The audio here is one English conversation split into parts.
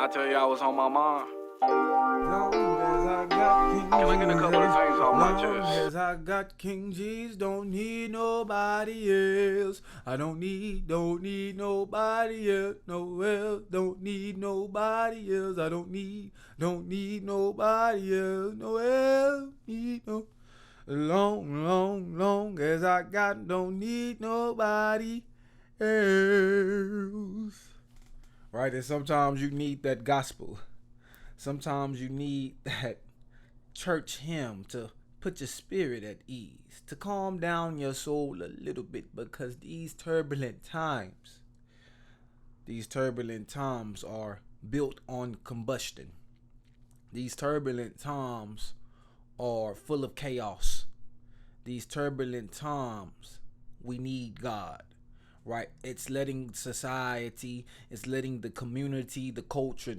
I tell you I was on my mind? Long as I got King Can I get a couple of things off my Long chest? as I got King G's, don't need nobody else. I don't need nobody else. No else, don't need nobody else. I don't need nobody else. No else, need no. Long as I got, don't need nobody else. Right, and sometimes you need that gospel. Sometimes you need that church hymn to put your spirit at ease, to calm down your soul a little bit, because these turbulent times are built on combustion. These turbulent times are full of chaos. These turbulent times, we need God, right? It's letting society, it's letting the community, the culture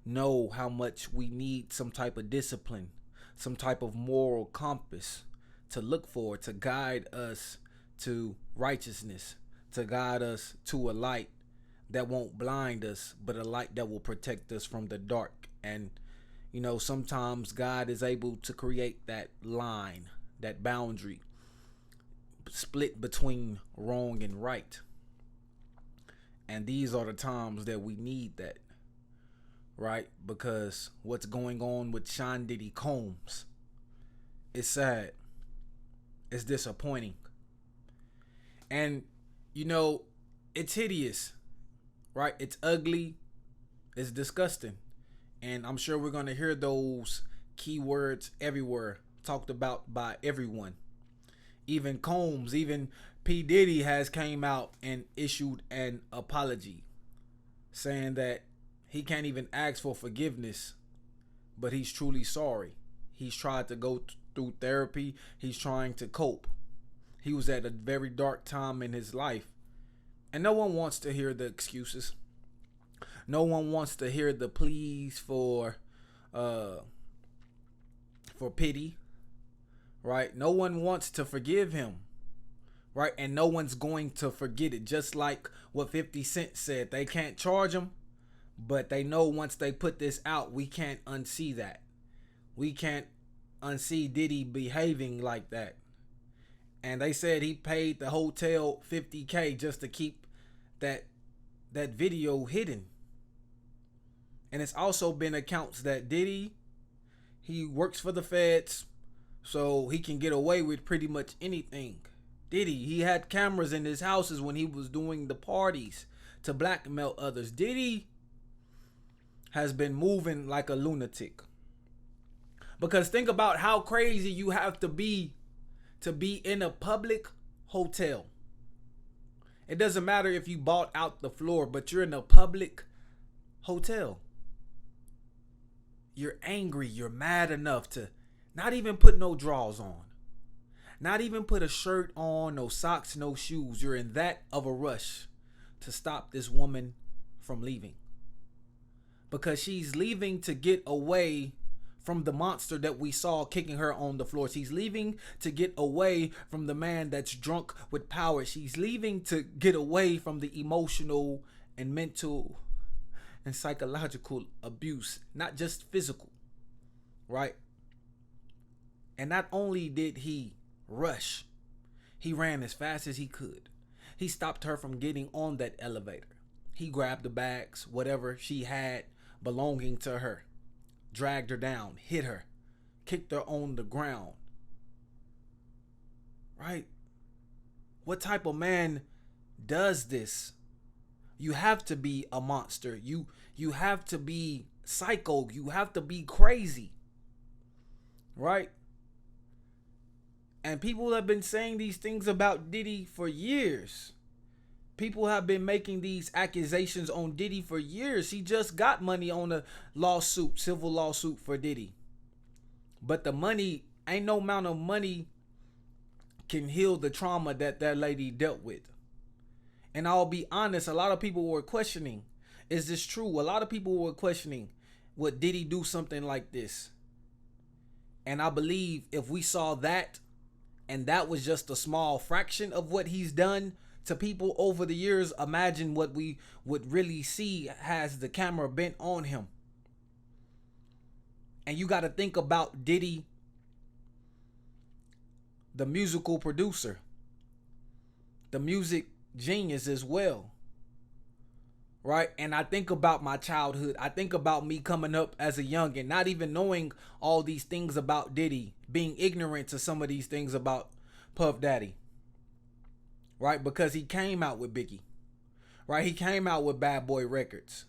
know how much we need some type of discipline, some type of moral compass to look for, to guide us to righteousness, to guide us to a light that won't blind us, but a light that will protect us from the dark. And sometimes God is able to create that line, that boundary, split between wrong and right. And these are the times that we need that, right? Because what's going on with Sean Diddy Combs is sad. It's disappointing. And, it's hideous, right? It's ugly. It's disgusting. And I'm sure we're going to hear those keywords everywhere, talked about by everyone. Even Combs, even P. Diddy has came out and issued an apology saying that he can't even ask for forgiveness, but he's truly sorry. He's tried to go through therapy. He's trying to cope. He was at a very dark time in his life. And no one wants to hear the excuses. No one wants to hear the pleas for pity, right? No one wants to forgive him, right? And no one's going to forget it. Just like what 50 Cent said, they can't charge him, but they know once they put this out, we can't unsee that. We can't unsee Diddy behaving like that. And they said he paid the hotel $50K just to keep that video hidden. And it's also been accounts that Diddy, he works for the feds, so he can get away with pretty much anything. Diddy, he had cameras in his houses when he was doing the parties to blackmail others. Diddy has been moving like a lunatic. Because think about how crazy you have to be in a public hotel. It doesn't matter if you bought out the floor, but you're in a public hotel. You're angry, you're mad enough to not even put no drawers on. Not even put a shirt on, no socks, no shoes. You're in that of a rush to stop this woman from leaving. Because she's leaving to get away from the monster that we saw kicking her on the floor. She's leaving to get away from the man that's drunk with power. She's leaving to get away from the emotional and mental and psychological abuse, not just physical, right? And not only did he rush, he ran as fast as he could. He stopped her from getting on that elevator. He grabbed the bags, whatever she had belonging to her, dragged her down, hit her, kicked her on the ground, right? What type of man does this? You have to be a monster. You have to be psycho. You have to be crazy, right? And people have been saying these things about Diddy for years. People have been making these accusations on Diddy for years. He just got money on a lawsuit, civil lawsuit for Diddy. But the money, ain't no amount of money can heal the trauma that lady dealt with. And I'll be honest, a lot of people were questioning, is this true? A lot of people were questioning, would Diddy do something like this? And I believe if we saw that, and that was just a small fraction of what he's done to people over the years, imagine what we would really see has the camera bent on him. And you got to think about Diddy, the musical producer, the music genius as well. Right? And I think about my childhood. I think about me coming up as a youngin', not even knowing all these things about Diddy, being ignorant to some of these things about Puff Daddy. Right? Because he came out with Biggie. Right? He came out with Bad Boy Records.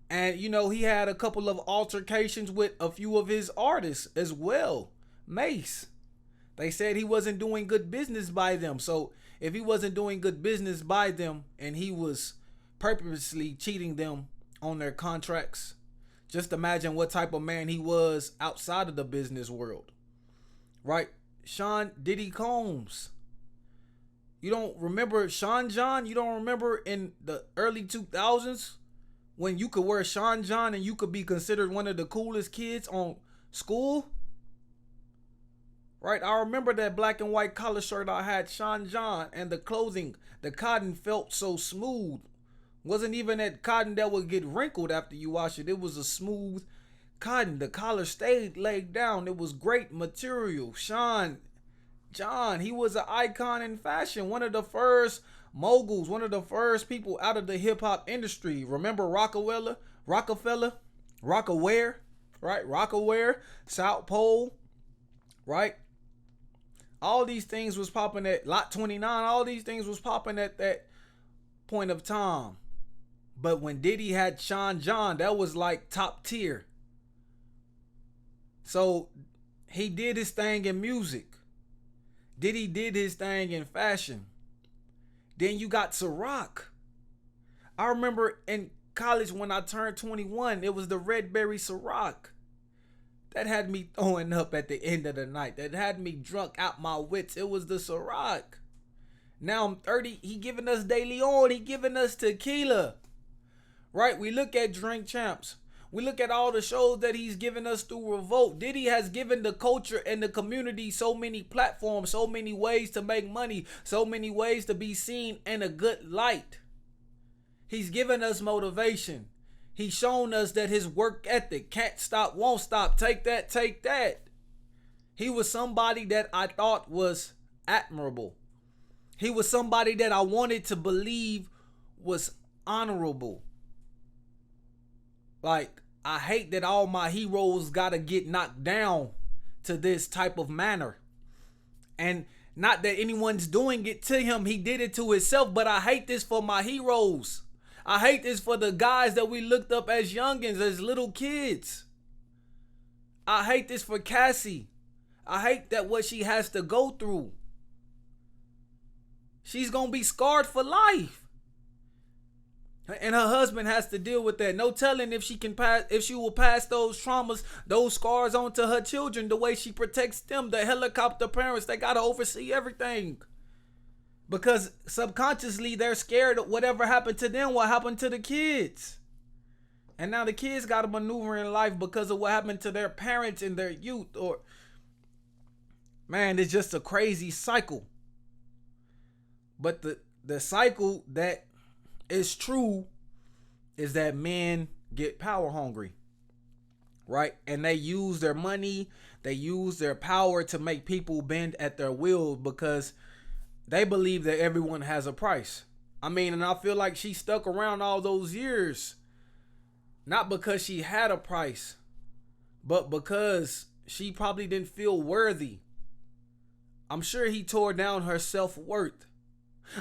And, you know, he had a couple of altercations with a few of his artists as well. Mace. They said he wasn't doing good business by them. So if he wasn't doing good business by them and he was purposely cheating them on their contracts, just imagine what type of man he was outside of the business world. Right? Sean Diddy Combs. You don't remember Sean John? You don't remember in the early 2000s when you could wear Sean John and you could be considered one of the coolest kids on school? Right? I remember that black and white collar shirt I had, Sean John, and the clothing, the cotton felt so smooth. Wasn't even that cotton that would get wrinkled after you wash it. It was a smooth cotton. The collar stayed laid down. It was great material. Sean John, he was an icon in fashion. One of the first moguls, one of the first people out of the hip hop industry. Remember Rockefeller, Rockaware, right? Rockaware, South Pole, right? All these things was popping at Lot 29. All these things was popping at that point of time. But when Diddy had Sean John, that was like top tier. So he did his thing in music. Diddy did his thing in fashion. Then you got Ciroc. I remember in college when I turned 21, it was the Red Berry Ciroc. That had me throwing up at the end of the night. That had me drunk out my wits. It was the Ciroc. Now I'm 30. He giving us De Leon. He giving us tequila. Right? We look at Drink Champs. We look at all the shows that he's given us through Revolt. Diddy has given the culture and the community so many platforms, so many ways to make money, so many ways to be seen in a good light. He's given us motivation. He's shown us that his work ethic can't stop, won't stop. Take that, take that. He was somebody that I thought was admirable. He was somebody that I wanted to believe was honorable. Like, I hate that all my heroes gotta get knocked down to this type of manner. And not that anyone's doing it to him. He did it to himself. But I hate this for my heroes. I hate this for the guys that we looked up as youngins, as little kids. I hate this for Cassie. I hate that what she has to go through. She's gonna be scarred for life. And her husband has to deal with that. No telling if she will pass those traumas, those scars on to her children the way she protects them. The helicopter parents, they gotta oversee everything. Because subconsciously they're scared of whatever happened to them, what happened to the kids. And now the kids gotta maneuver in life because of what happened to their parents in their youth. Or, man, it's just a crazy cycle. But the cycle that is true is that men get power hungry, right? And they use their money, they use their power to make people bend at their will because they believe that everyone has a price. I mean, and I feel like she stuck around all those years, not because she had a price, but because she probably didn't feel worthy. I'm sure he tore down her self-worth.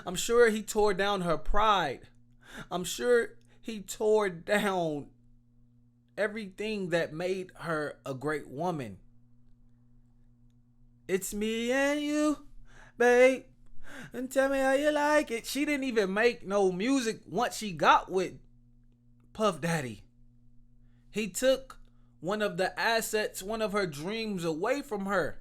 I'm sure he tore down her pride. I'm sure he tore down everything that made her a great woman. It's me and you, babe, and tell me how you like it. She didn't even make no music once she got with Puff Daddy. He took one of the assets, one of her dreams away from her.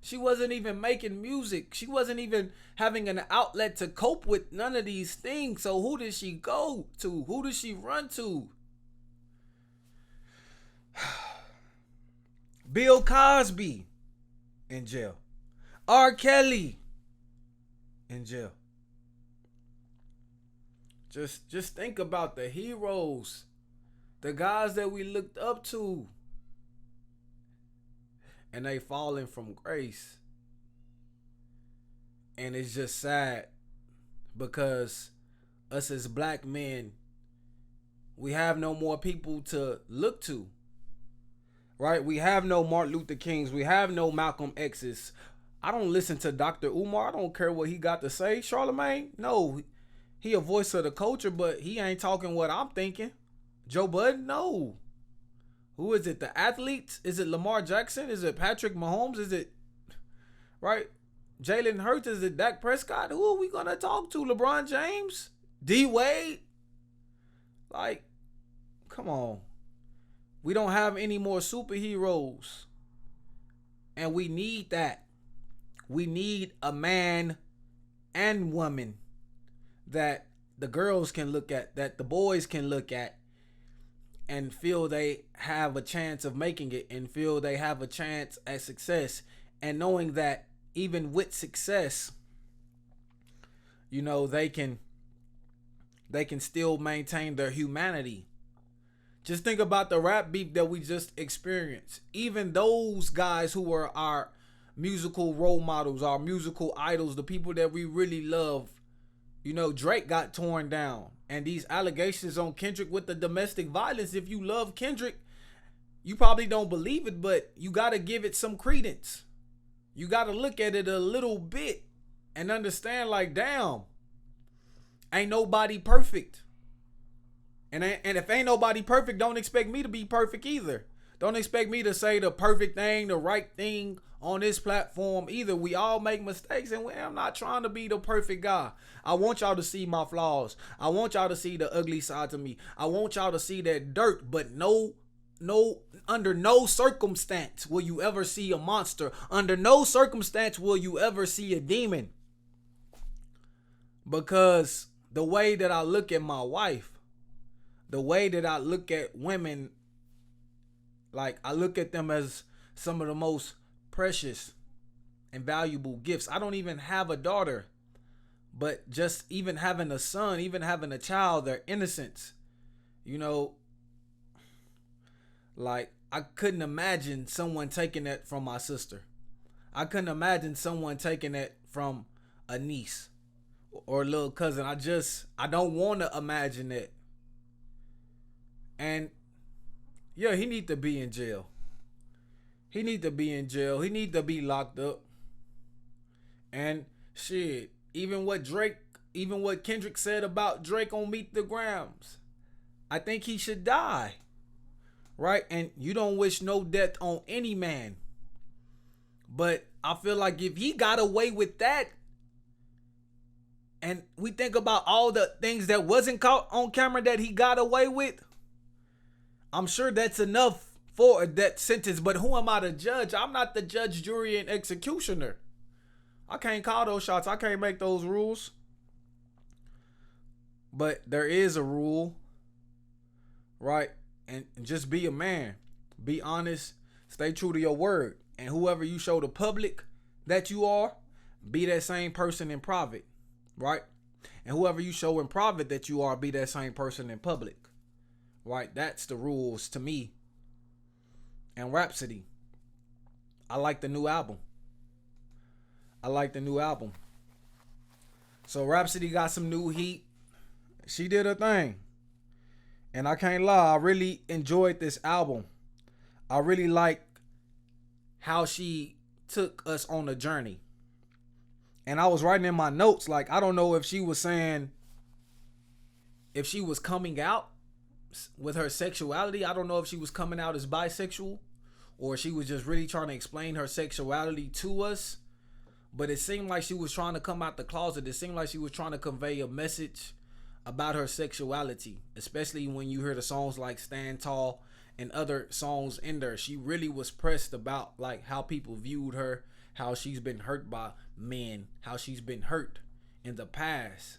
She wasn't even making music. She wasn't even having an outlet to cope with none of these things. So who did she go to? Who did she run to? Bill Cosby in jail. R. Kelly in jail. Just think about the heroes, the guys that we looked up to. and they falling from grace. And it's just sad because us as black men, we have no more people to look to. Right? We have no Martin Luther Kings. We have no Malcolm X's. I don't listen to Dr. Umar. I don't care what he got to say. Charlemagne? No. He a voice of the culture, but he ain't talking what I'm thinking. Joe Budden? No. Who is it? The athletes? Is it Lamar Jackson? Is it Patrick Mahomes? Is it, right? Jalen Hurts? Is it Dak Prescott? Who are we going to talk to? LeBron James? D Wade? Like, come on. We don't have any more superheroes. And we need that. We need a man and woman that the girls can look at, that the boys can look at, and feel they have a chance of making it, and feel they have a chance at success. And knowing that even with success, you know, they can still maintain their humanity. Just think about the rap beef that we just experienced. Even those guys who were our musical role models, our musical idols, the people that we really love, you know, Drake got torn down. And these allegations on Kendrick with the domestic violence, if you love Kendrick, you probably don't believe it, but you got to give it some credence. You got to look at it a little bit and understand, like, damn, ain't nobody perfect. And if ain't nobody perfect, don't expect me to be perfect either. Don't expect me to say the perfect thing, the right thing on this platform either. We all make mistakes, and I'm not trying to be the perfect guy. I want y'all to see my flaws. I want y'all to see the ugly side to me. I want y'all to see that dirt, but under no circumstance will you ever see a monster. Under no circumstance will you ever see a demon. Because the way that I look at my wife, the way that I look at women, like, I look at them as some of the most precious and valuable gifts. I don't even have a daughter, but just even having a son, even having a child, their innocence, you know, like, I couldn't imagine someone taking that from my sister. I couldn't imagine someone taking that from a niece or a little cousin. I don't want to imagine it. And yeah, he need to be in jail. He need to be in jail. He need to be locked up. And shit, even what Kendrick said about Drake on Meet the Grams, I think he should die. Right? And you don't wish no death on any man. But I feel like if he got away with that, and we think about all the things that wasn't caught on camera that he got away with, I'm sure that's enough for a death sentence. But who am I to judge? I'm not the judge, jury, and executioner. I can't call those shots. I can't make those rules. But there is a rule, right? And just be a man. Be honest. Stay true to your word. And whoever you show the public that you are, be that same person in private, right? And whoever you show in private that you are, be that same person in public. Right, that's the rules to me. And Rhapsody, I like the new album. So Rhapsody got some new heat. She did her thing. And I can't lie, I really enjoyed this album. I really like how she took us on a journey. And I was writing in my notes, like, I don't know if she was saying, if she was coming out with her sexuality. I don't know if she was coming out as bisexual or she was just really trying to explain her sexuality to us. But it seemed like she was trying to come out the closet. It seemed like she was trying to convey a message about her sexuality, especially when you hear the songs like Stand Tall and other songs in there. She really was pressed about, like, how people viewed her, how she's been hurt by men, how she's been hurt in the past.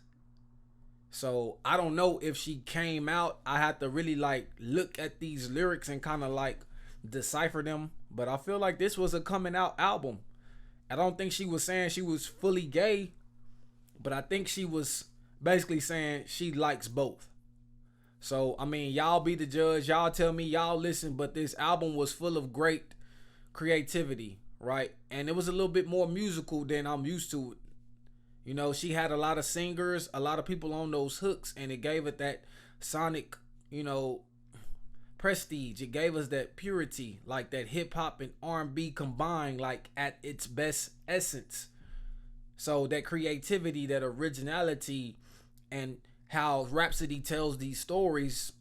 So I don't know if she came out. I had to really, like, look at these lyrics and kind of, like, decipher them. But I feel like this was a coming out album. I don't think she was saying she was fully gay, but I think she was basically saying she likes both. So, I mean, y'all be the judge. Y'all tell me, y'all listen. But this album was full of great creativity, right? And it was a little bit more musical than I'm used to. You know, she had a lot of singers, a lot of people on those hooks, and it gave it that sonic, you know, prestige. It gave us that purity, like that hip hop and R&B combined, like at its best essence. So that creativity, that originality, and how Rhapsody tells these stories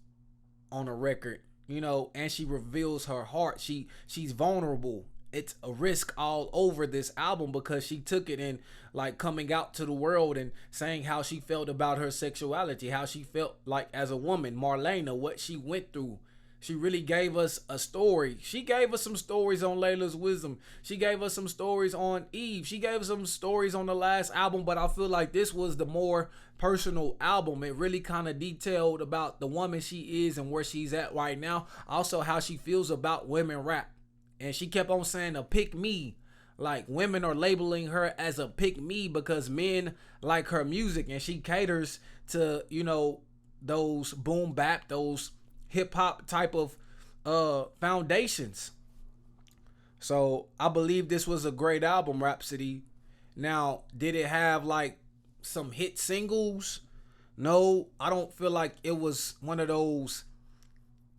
on a record, you know, and she reveals her heart. She's vulnerable. It's a risk all over this album because she took it in, like, coming out to the world and saying how she felt about her sexuality, how she felt like as a woman, Marlena, what she went through. She really gave us a story. She gave us some stories on Layla's Wisdom. She gave us some stories on Eve. She gave us some stories on the last album, but I feel like this was the more personal album. It really kind of detailed about the woman she is and where she's at right now. Also, how she feels about women rap. And she kept on saying a pick me. Like, women are labeling her as a pick me because men like her music. And she caters to, you know, those boom bap, those hip hop type of foundations. So I believe this was a great album, Rhapsody. Now, did it have like some hit singles? No, I don't feel like it was one of those,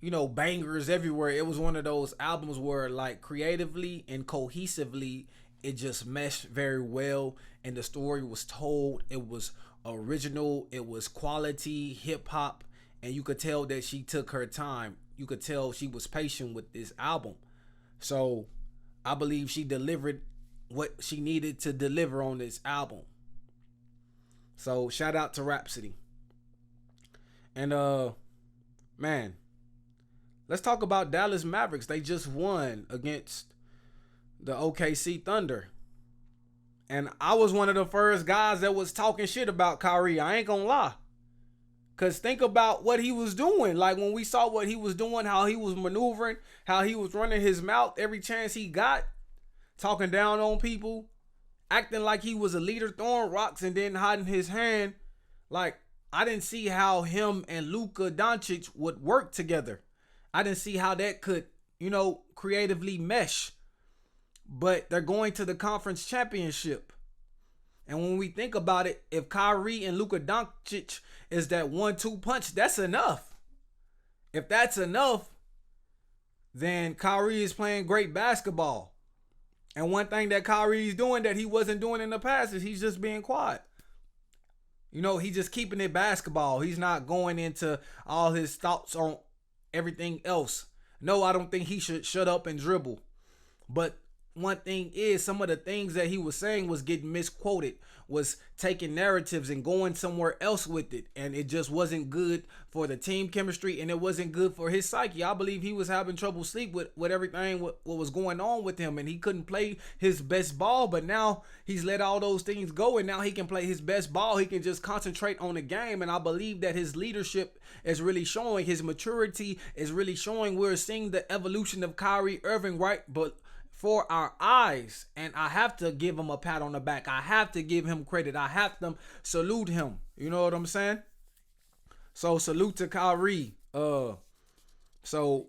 you know, bangers everywhere. It was one of those albums where, like, creatively and cohesively, it just meshed very well, and the story was told. It was original. It was quality hip hop, and you could tell that she took her time. You could tell she was patient with this album. So I believe she delivered what she needed to deliver on this album. So shout out to Rhapsody. And man, let's talk about Dallas Mavericks. They just won against the OKC Thunder. And I was one of the first guys that was talking shit about Kyrie. I ain't gonna lie. Because think about what he was doing. Like, when we saw what he was doing, how he was maneuvering, how he was running his mouth every chance he got, talking down on people, acting like he was a leader, throwing rocks and then hiding his hand. Like, I didn't see how him and Luka Doncic would work together. I didn't see how that could, you know, creatively mesh. But they're going to the conference championship. And when we think about it, if Kyrie and Luka Doncic is that 1-2 punch, that's enough. If that's enough, then Kyrie is playing great basketball. And one thing that Kyrie's doing that he wasn't doing in the past is he's just being quiet. You know, he's just keeping it basketball. He's not going into all his thoughts on everything else. No, I don't think he should shut up and dribble. But one thing is, some of the things that he was saying was getting misquoted, was taking narratives and going somewhere else with it. And it just wasn't good for the team chemistry, and it wasn't good for his psyche. I believe he was having trouble sleep with everything, what was going on with him, and he couldn't play his best ball. But now he's let all those things go, and now he can play his best ball. He can just concentrate on the game. And I believe that his leadership is really showing, his maturity is really showing. We're seeing the evolution of Kyrie Irving, right? But for our eyes, and I have to give him a pat on the back. I have to give him credit. I have to salute him. You know what I'm saying? So salute to Kyrie. So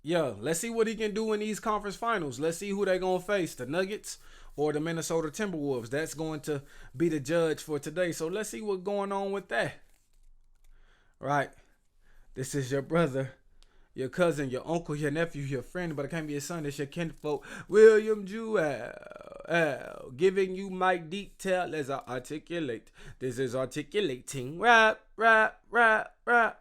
yeah, let's see what he can do in these conference finals. Let's see who they're gonna face, the Nuggets or the Minnesota Timberwolves. That's going to be the judge for today. So let's see what's going on with that. Right. This is your brother, your cousin, your uncle, your nephew, your friend, but it can't be your son. It's your kinfolk, William Jewell, giving you my detail as I articulate. This is articulating rap, rap, rap, rap.